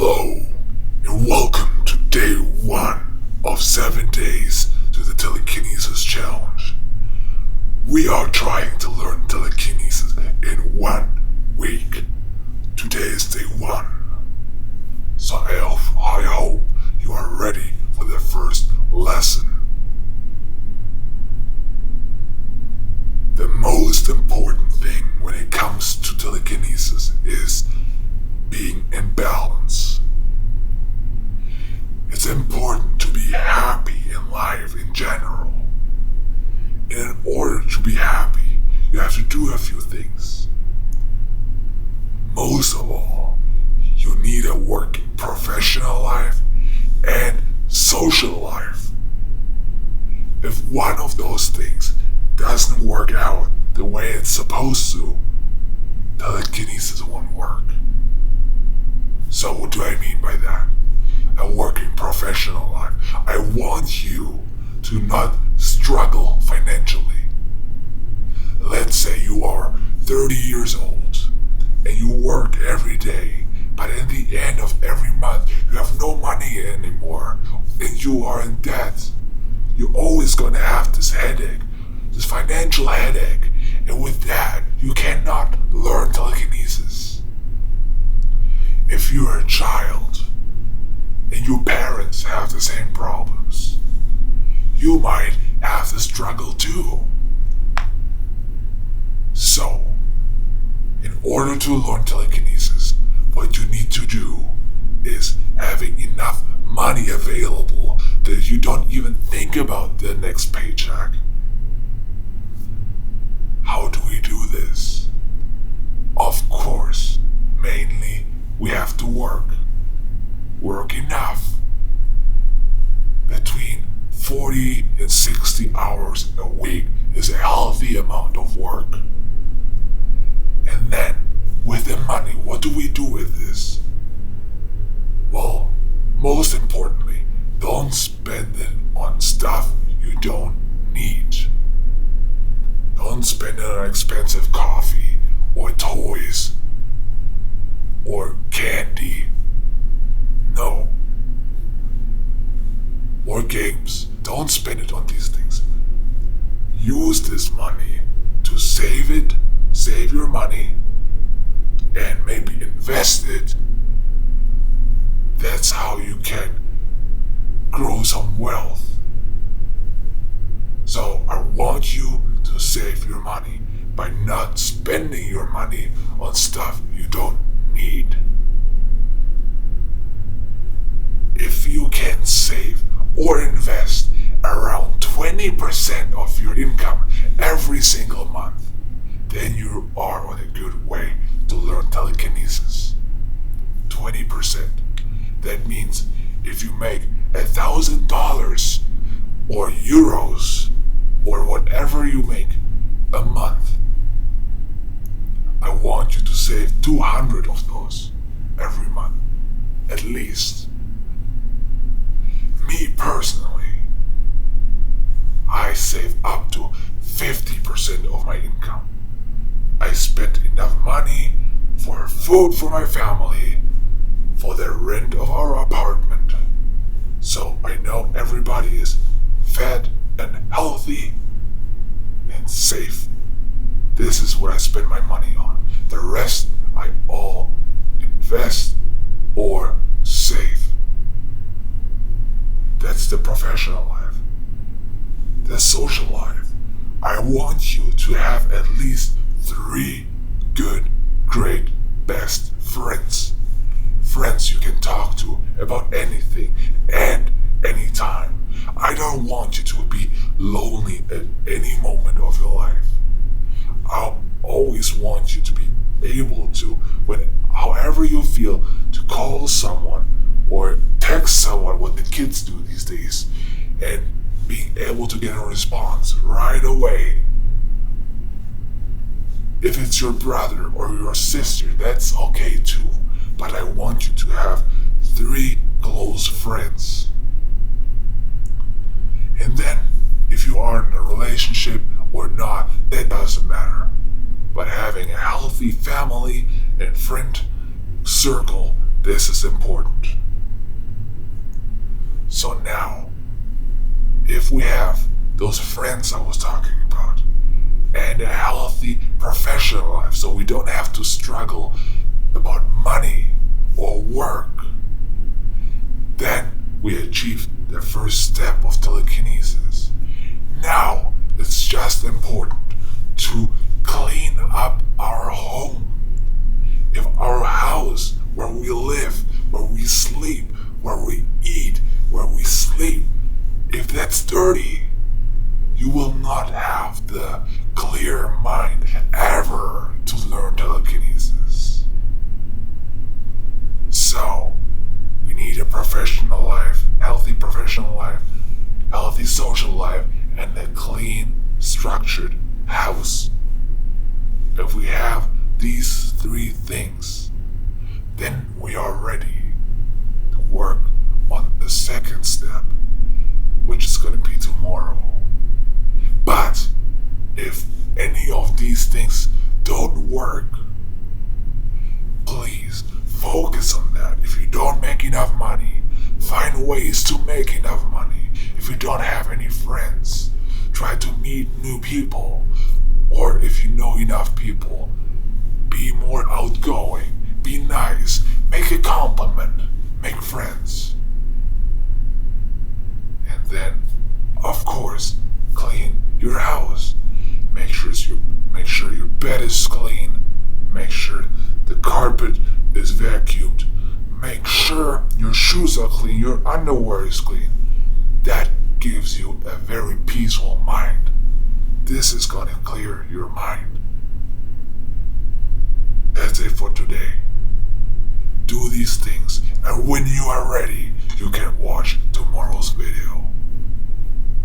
Hello, and welcome to day 1 of 7 days to the Telekinesis challenge. We are trying to learn telekinesis in 1 week. Today is day 1. So I hope you are ready for the first lesson. The most important thing when it comes to telekinesis is being in balance. It's important to be happy in life in general. And in order to be happy, you have to do a few things. Most of all, you need a working professional life and social life. If one of those things doesn't work out the way it's supposed to, telekinesis won't work. So what do I mean by that? A working professional life. I want you to not struggle financially. Let's say you are 30 years old and you work every day, but at the end of every month you have no money anymore and you are in debt. You're always going to have this headache, this financial headache, and with that you cannot learn telekinesis. If you're a child and your parents have the same problems, you might have to struggle too. So, in order to learn telekinesis, what you need to do is having enough money available that you don't even think about the next paycheck. How do we do this? Of course, mainly we have to work. Work enough. Between 40 and 60 hours a week is a healthy amount of work. And then, with the money, what do we do with this? Well, most importantly, don't spend it on stuff you don't need. Don't spend it on expensive coffee or toys or candy. No. Or games. Don't spend it on these things. Use this money to save your money, and maybe invest it. That's how you can grow some wealth. So I want you to save your money by not spending your money on stuff you don't need. If you can save or invest around 20% of your income every single month, then you are on a good way to learn telekinesis. 20%. That means if you make $1,000 or euros or whatever you make a month, I want you to save 200 of those every month, at least. Me personally, I save up to 50% of my income. I spend enough money for food for my family, for the rent of our apartment. So I know everybody is fed and healthy and safe. This is what I spend my money on. The rest I all invest or save. That's the professional life. The social life. I want you to have at least 3 good, great, best friends. Friends you can talk to about anything and anytime. I don't want you to be lonely at any moment of your life. I always want you to be able to, however you feel, to call someone or text someone, what the kids do these days, and being able to get a response right away. If it's your brother or your sister, that's okay too. But I want you to have 3 close friends. And then, if you are in a relationship or not, that doesn't matter. But having a healthy family and friend circle, This is important. So now, if we have those friends I was talking about, and a healthy professional life, so we don't have to struggle about money or work, then we achieve the first step of telekinesis. Now, it's just important to clean up our home. If our house, where we live, where we sleep, where we eat, where we sleep, if that's dirty, you will not have the clear mind ever to learn telekinesis. So, we need a professional life, healthy professional life, healthy social life, and a clean, structured house. If we have these three things, then we are ready to work on the second step, which is going to be tomorrow. But if any of these things don't work, please focus on that. If you don't make enough money, find ways to make enough money. If you don't have any friends, try to meet new people. Or if you know enough people, be more outgoing, be nice, make a compliment, make friends. And then, of course, clean your house. Make sure your bed is clean. Make sure the carpet is vacuumed. Make sure your shoes are clean, your underwear is clean. That gives you a very peaceful mind. This is gonna clear your mind. That's it for today. Do these things, and when you are ready, you can watch tomorrow's video.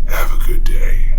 Have a good day.